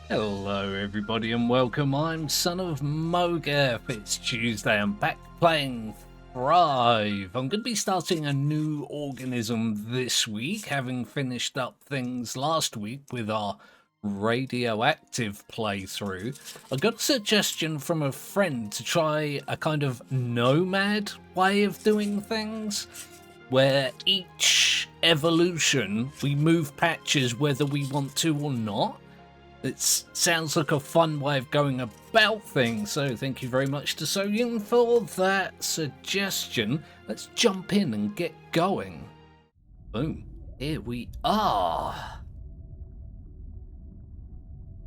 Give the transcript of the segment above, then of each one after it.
Hello everybody and welcome, I'm SonOfmowgef. It's Tuesday, I'm back playing Thrive. I'm going to be starting a new organism this week, having finished up things last week with our radioactive playthrough. I got a suggestion from a friend to try a kind of nomad way of doing things, where each evolution we move patches whether we want to or not. It sounds like a fun way of going about things, so thank you very much to Soyun for that suggestion. Let's jump in and get going. Boom. Here we are.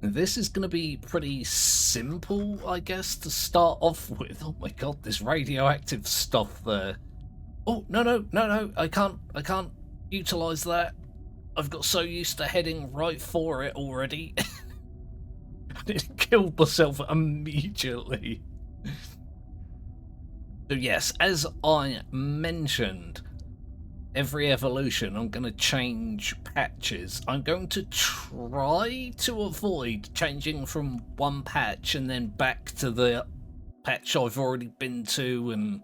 This is going to be pretty simple, I guess, to start off with. Oh my god, this radioactive stuff there. Oh, no, I can't utilize that. I've got so used to heading right for it already. I killed myself immediately. So yes, as I mentioned, every evolution I'm going to change patches. I'm going to try to avoid changing from one patch and then back to the patch I've already been to and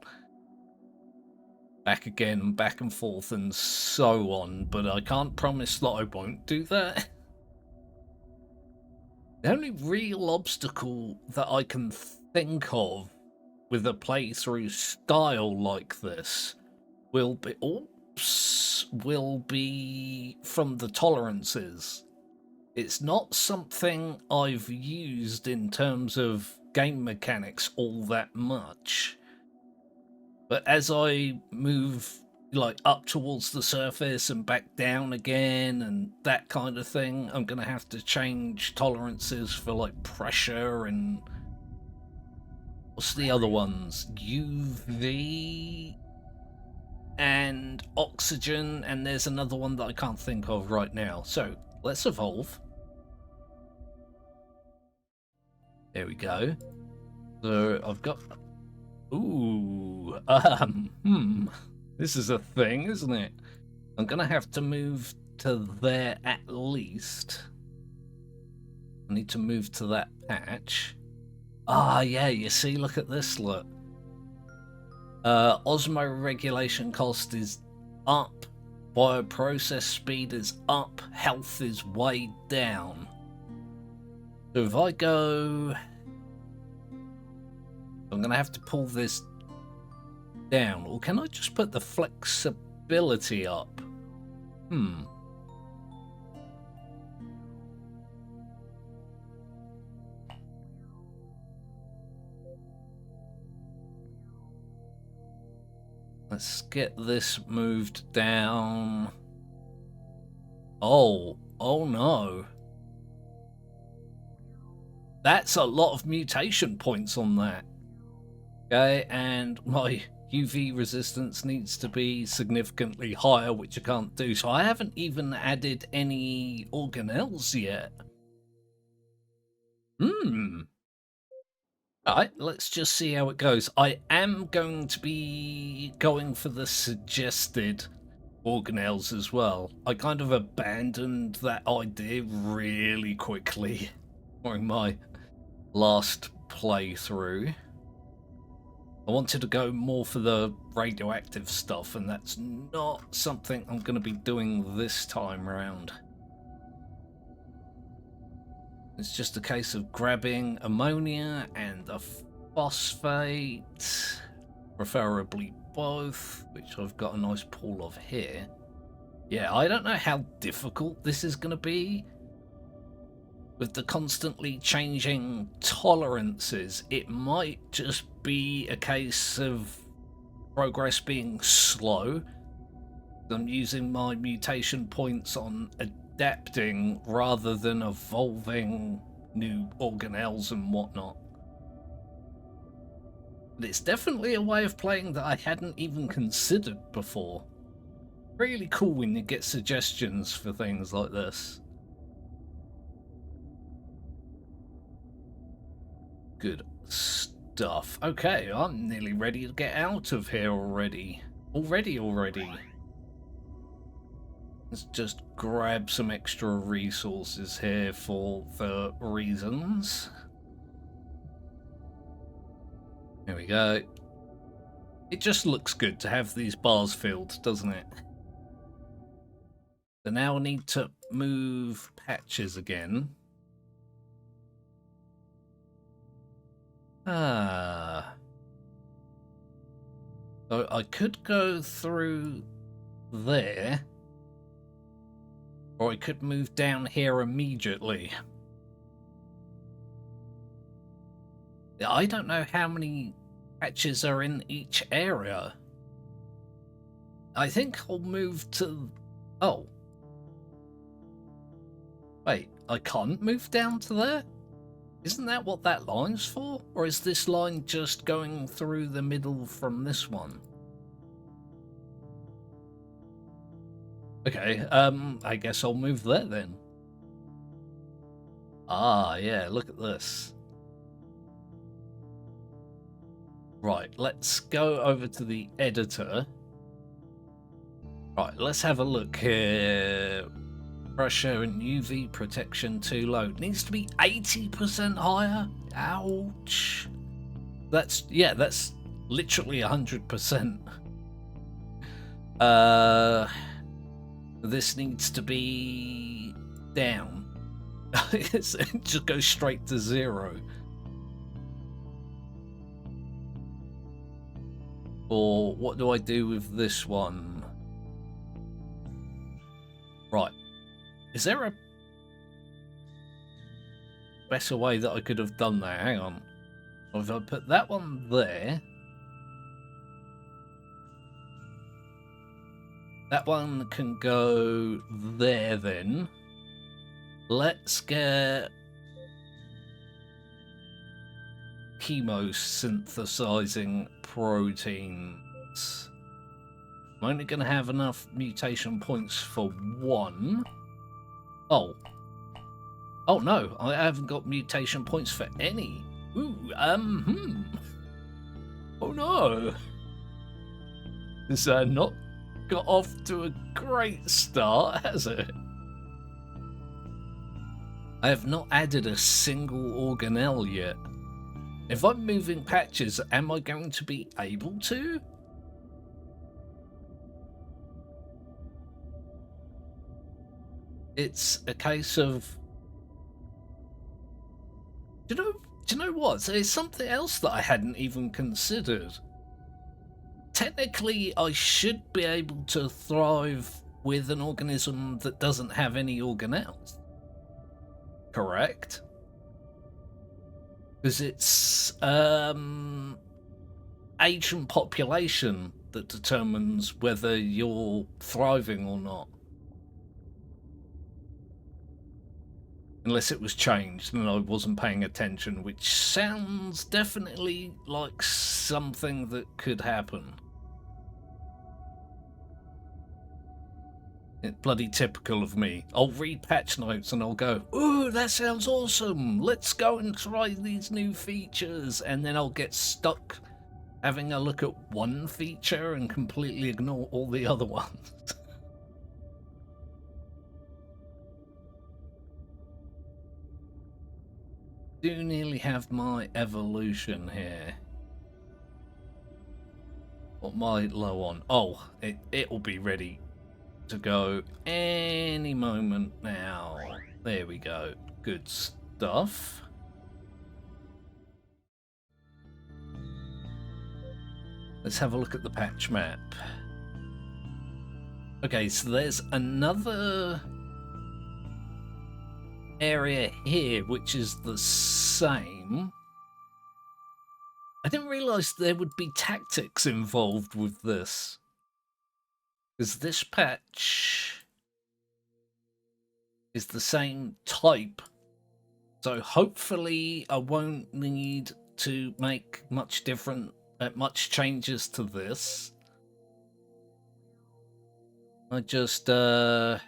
back again, back and forth and so on, but I can't promise that I won't do that. The only real obstacle that I can think of with a playthrough style like this will be from the tolerances. It's not something I've used in terms of game mechanics all that much. But as I move like up towards the surface and back down again and that kind of thing, I'm gonna have to change tolerances for like pressure and what's the other ones, UV and oxygen, and there's another one that I can't think of right now. So let's evolve. There we go. So I've got this is a thing, isn't it? I'm gonna have to move to there at least. I need to move to that patch. Ah, yeah, you see, look at this, look. Osmoregulation cost is up, bioprocess speed is up, health is way down. So if I go... I'm gonna have to pull this down, or can I just put the flexibility up? Let's get this moved down. Oh no. That's a lot of mutation points on that. Okay, and my UV resistance needs to be significantly higher, which I can't do. So I haven't even added any organelles yet. Alright, let's just see how it goes. I am going to be going for the suggested organelles as well. I kind of abandoned that idea really quickly during my last playthrough. I wanted to go more for the radioactive stuff, and that's not something I'm going to be doing this time around. It's just a case of grabbing ammonia and a phosphate, preferably both, which I've got a nice pool of here. Yeah, I don't know how difficult this is going to be. With the constantly changing tolerances, it might just be a case of progress being slow. I'm using my mutation points on adapting rather than evolving new organelles and whatnot. But it's definitely a way of playing that I hadn't even considered before. Really cool when you get suggestions for things like this. Good stuff. Okay, I'm nearly ready to get out of here already. Already. Let's just grab some extra resources here for the reasons. There we go. It just looks good to have these bars filled, doesn't it? So now I need to move patches again. So I could go through there, or I could move down here immediately. I don't know how many patches are in each area. I think I'll move to... Oh. Wait, I can't move down to there? Isn't that what that line's for? Or is this line just going through the middle from this one? Okay, I guess I'll move there then. Ah, yeah, look at this. Right, let's go over to the editor. Right, let's have a look here. Pressure and UV protection too low. It needs to be 80% higher. Ouch. That's literally 100%. This needs to be down. Just go straight to 0. Or what do I do with this one? Right. Is there a better way that I could have done that? Hang on. If I put that one there, that one can go there then. Let's get chemosynthesizing proteins. I'm only going to have enough mutation points for one. Oh. Oh no, I haven't got mutation points for any. Ooh, Oh no. This not got off to a great start, has it? I have not added a single organelle yet. If I'm moving patches, am I going to be able to? It's a case of... Do you know what? There's something else that I hadn't even considered. Technically, I should be able to thrive with an organism that doesn't have any organelles. Correct? Because it's age and population that determines whether you're thriving or not. Unless it was changed and I wasn't paying attention, which sounds definitely like something that could happen. It's bloody typical of me. I'll read patch notes and I'll go, ooh, that sounds awesome. Let's go and try these new features. And then I'll get stuck having a look at one feature and completely ignore all the other ones. Do nearly have my evolution here. What am I low on? Oh, it'll be ready to go any moment now. There we go. Good stuff. Let's have a look at the patch map. Okay, so there's another area here which is the same. I didn't realize there would be tactics involved with this, because this patch is the same type, so hopefully I won't need to make much changes to this. I just do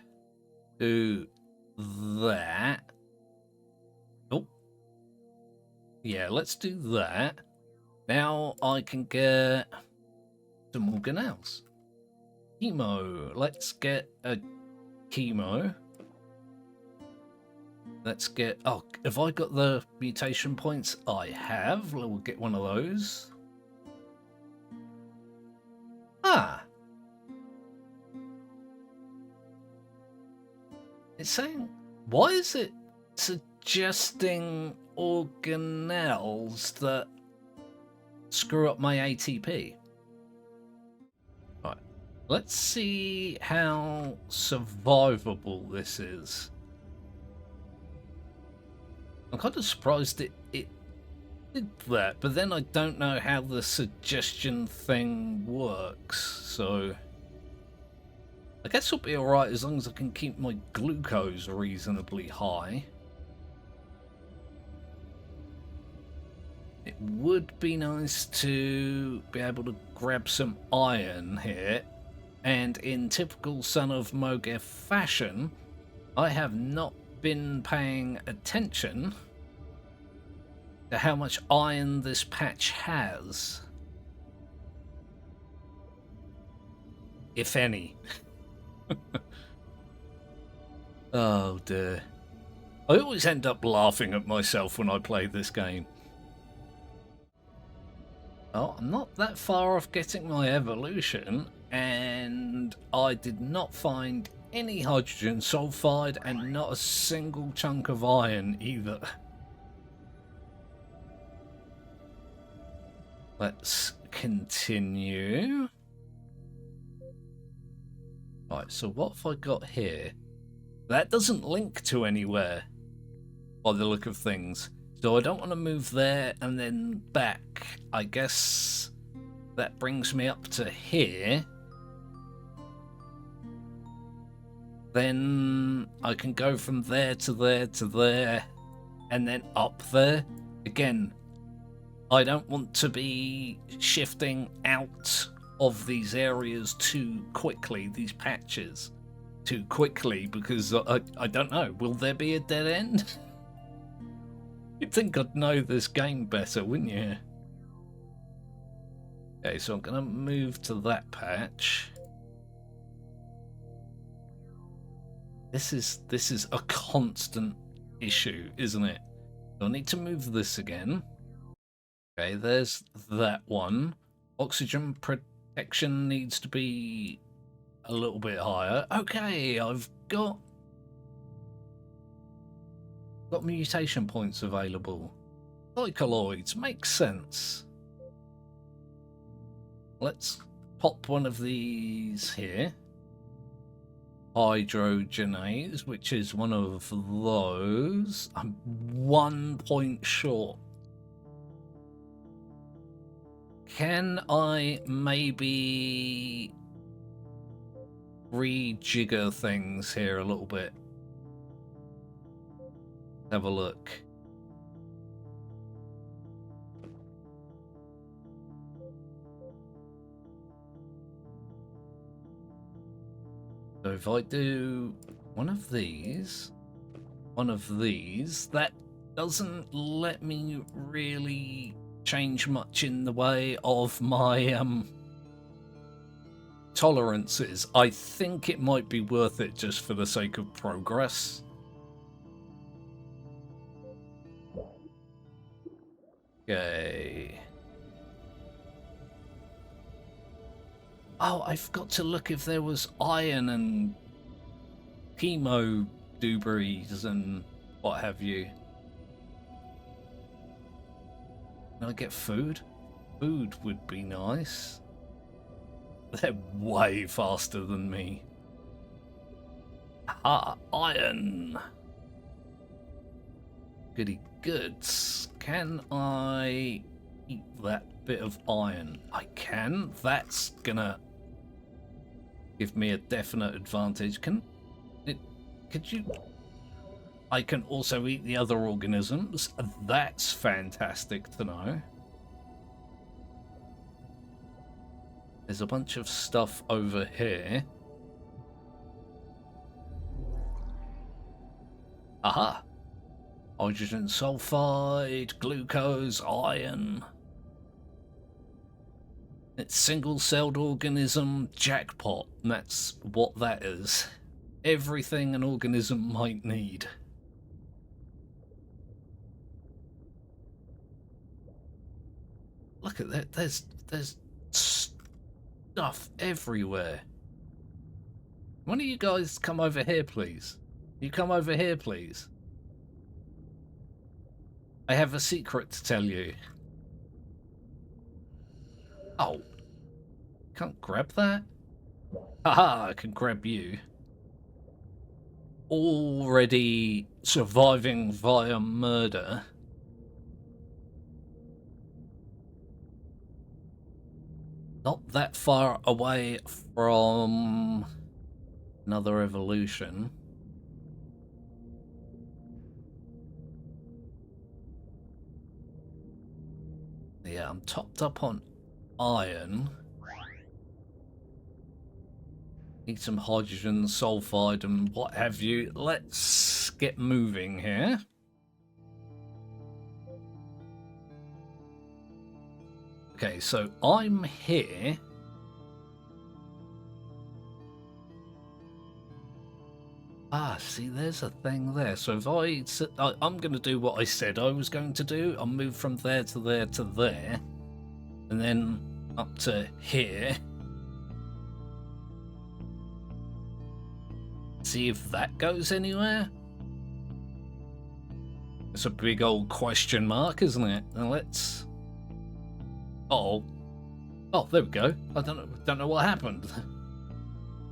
that. Oh, yeah, let's do that. Now I can get some organelles. Chemo. Let's get a chemo. Let's get... Oh, have I got the mutation points? I have. We'll get one of those. Ah. It's saying... Why is it suggesting organelles that screw up my ATP? Right. Let's see how survivable this is. I'm kind of surprised it did that, but then I don't know how the suggestion thing works, so I guess it'll be alright as long as I can keep my glucose reasonably high. It would be nice to be able to grab some iron here, and in typical SonOfmowgef fashion, I have not been paying attention to how much iron this patch has, if any. Oh dear. I always end up laughing at myself when I play this game. Oh, I'm not that far off getting my evolution, and I did not find any hydrogen sulfide and not a single chunk of iron either. Let's continue. Right, so what have I got here? That doesn't link to anywhere by the look of things. So I don't want to move there and then back. I guess that brings me up to here. Then I can go from there to there to there and then up there. Again, I don't want to be shifting out of these areas too quickly, these patches too quickly, because I don't know, will there be a dead end? You'd think I'd know this game better, wouldn't you? Okay, so I'm gonna move to that patch. This is a constant issue, isn't it? So I need to move this again. Okay, there's that one. Oxygen protection needs to be a little bit higher. Okay, I've got mutation points available. Glycoloids, makes sense. Let's pop one of these here. Hydrogenase, which is one of those. I'm 1 point short. Can I maybe rejigger things here a little bit? Have a look. So if I do one of these, that doesn't let me really change much in the way of my tolerances. I think it might be worth it just for the sake of progress. Okay. Oh, I've got to look if there was iron and chemo debris and what have you. Can I get food? Food would be nice. They're way faster than me. Ah, iron. Goody goods. Can I eat that bit of iron? I can. That's gonna give me a definite advantage. Could you? I can also eat the other organisms. That's fantastic to know. There's a bunch of stuff over here. Aha! Hydrogen sulfide, glucose, iron. It's single-celled organism jackpot. That's what that is. everything an organism might need. Look at that. There's stuff everywhere. One of you guys come over here, please. You come over here, please. I have a secret to tell you. Oh. Can't grab that? Haha, I can grab you. Already surviving via murder. Not that far away from another evolution. Yeah, I'm topped up on iron. Need some hydrogen, sulfide, and what have you. Let's get moving here. Okay, so I'm here. Ah, see, there's a thing there. So if I'm going to do what I said I was going to do. I'll move from there to there to there. And then up to here. See if that goes anywhere. It's a big old question mark, isn't it? Now let's... Oh, there we go. I don't know what happened.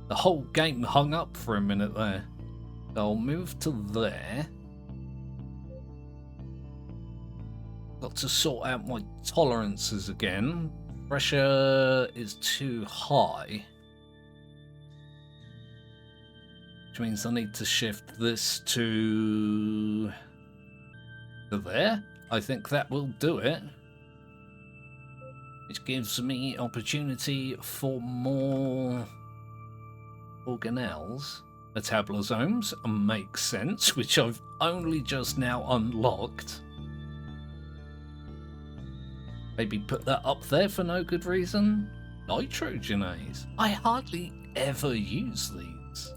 The whole game hung up for a minute there. So I'll move to there. Got to sort out my tolerances again. Pressure is too high. Which means I need to shift this to there. I think that will do it. Which gives me opportunity for more organelles. Metablosomes makes sense, which I've only just now unlocked. Maybe put that up there for no good reason. Nitrogenase. I hardly ever use these.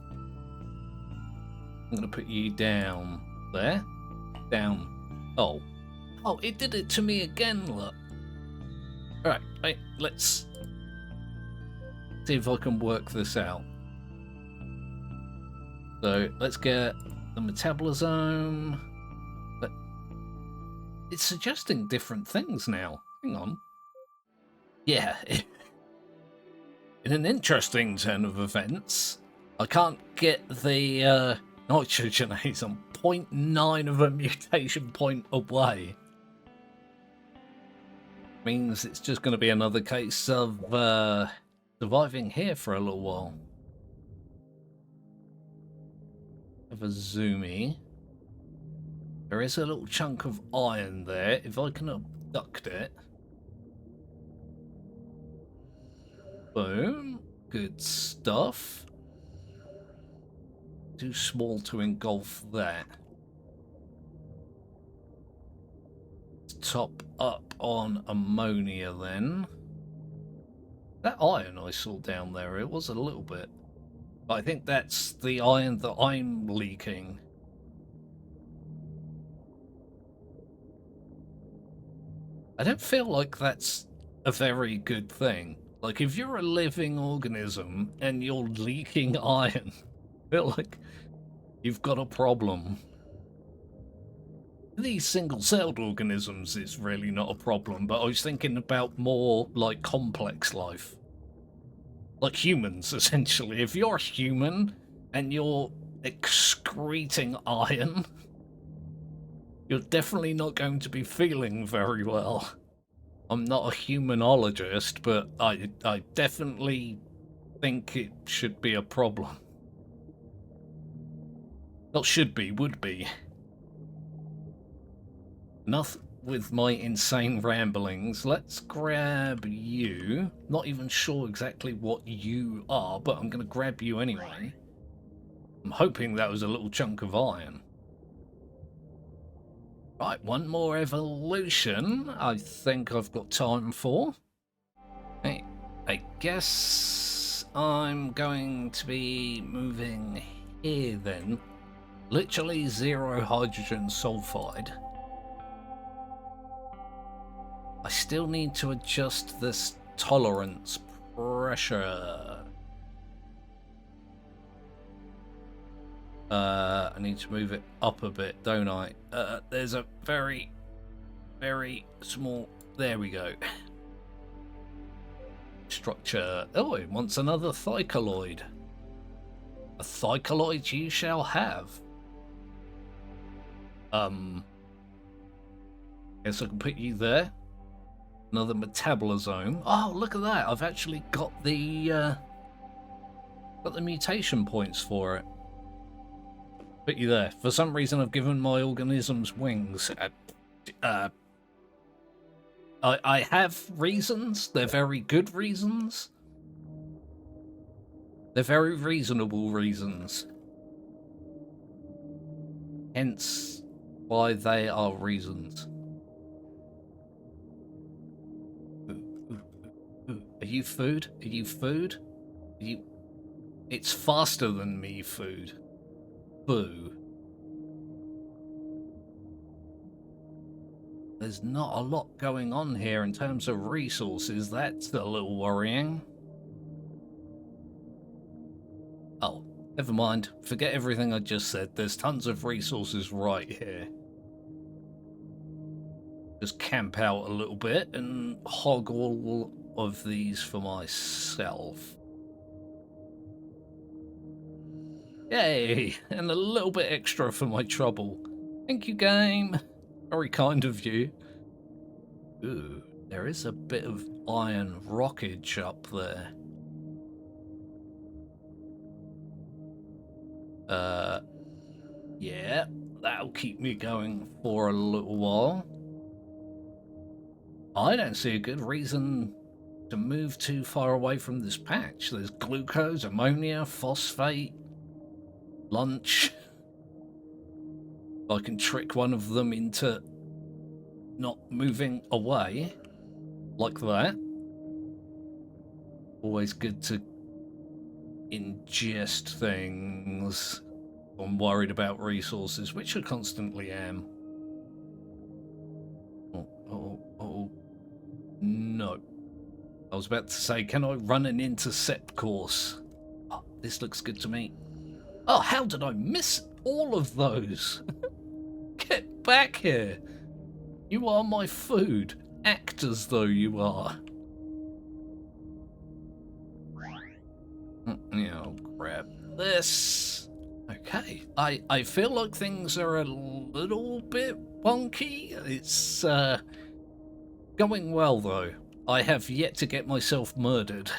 I'm going to put you down there. Down. Oh, it did it to me again, look. Alright, wait, let's see if I can work this out. So, let's get the metabolosome. But it's suggesting different things now. Hang on. Yeah. In an interesting turn of events, I can't get the nitrogenase. I'm 0.9 of a mutation point away. Means it's just going to be another case of surviving here for a little while. Have a zoomy. There is a little chunk of iron there. If I can abduct it. Boom. Good stuff. Too small to engulf that. Top up on ammonia then. That iron I saw down there, it was a little bit. But I think that's the iron that I'm leaking. I don't feel like that's a very good thing. Like, if you're a living organism and you're leaking iron, I feel like you've got a problem. These single-celled organisms is really not a problem, but I was thinking about more, like, complex life. Like humans, essentially. If you're a human and you're excreting iron, you're definitely not going to be feeling very well. I'm not a humanologist, but I definitely think it should be a problem. Not should be, would be. Enough with my insane ramblings. Let's grab you. Not even sure exactly what you are, but I'm going to grab you anyway. I'm hoping that was a little chunk of iron. Right, one more evolution I think I've got time for. Hey, I guess I'm going to be moving here then? Literally 0 hydrogen sulfide. I still need to adjust this tolerance pressure. I need to move it up a bit, don't I? There's a very, very small... There we go. Structure. Oh, it wants another thicaloid. A thicaloid you shall have. Guess I can put you there. Another metabolosome. Oh, look at that! I've actually got the mutation points for it. Put you there. For some reason, I've given my organisms wings. I have reasons. They're very good reasons. They're very reasonable reasons. Hence why they are reasons. Are you food? Are you food? Are you... It's faster than me, food. Boo. There's not a lot going on here in terms of resources. That's a little worrying. Oh, never mind. Forget everything I just said. There's tons of resources right here. Just camp out a little bit and hog all of these for myself. Yay! And a little bit extra for my trouble. Thank you, game. Very kind of you. Ooh, there is a bit of iron rockage up there. Yeah, that'll keep me going for a little while. I don't see a good reason to move too far away from this patch. There's glucose, ammonia, phosphate, lunch. I can trick one of them into not moving away like that. Always good to ingest things. I'm worried about resources, which I constantly am. Oh, no. I was about to say, can I run an intercept course? Oh, this looks good to me. Oh, how did I miss all of those? Get back here. You are my food. Act as though you are. Yeah, I'll grab this. Okay. I feel like things are a little bit wonky. It's going well, though. I have yet to get myself murdered.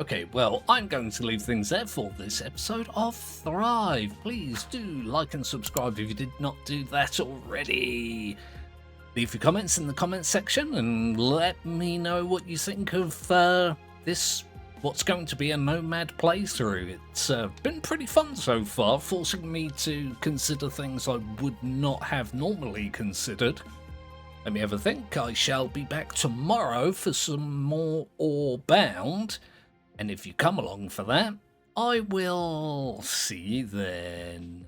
Okay, well, I'm going to leave things there for this episode of Thrive. Please do like and subscribe if you did not do that already. Leave your comments in the comments section and let me know what you think of this, what's going to be a Nomad playthrough. It's been pretty fun so far, forcing me to consider things I would not have normally considered. Let me have a think. I shall be back tomorrow for some more Ore Bound. And if you come along for that, I will see you then.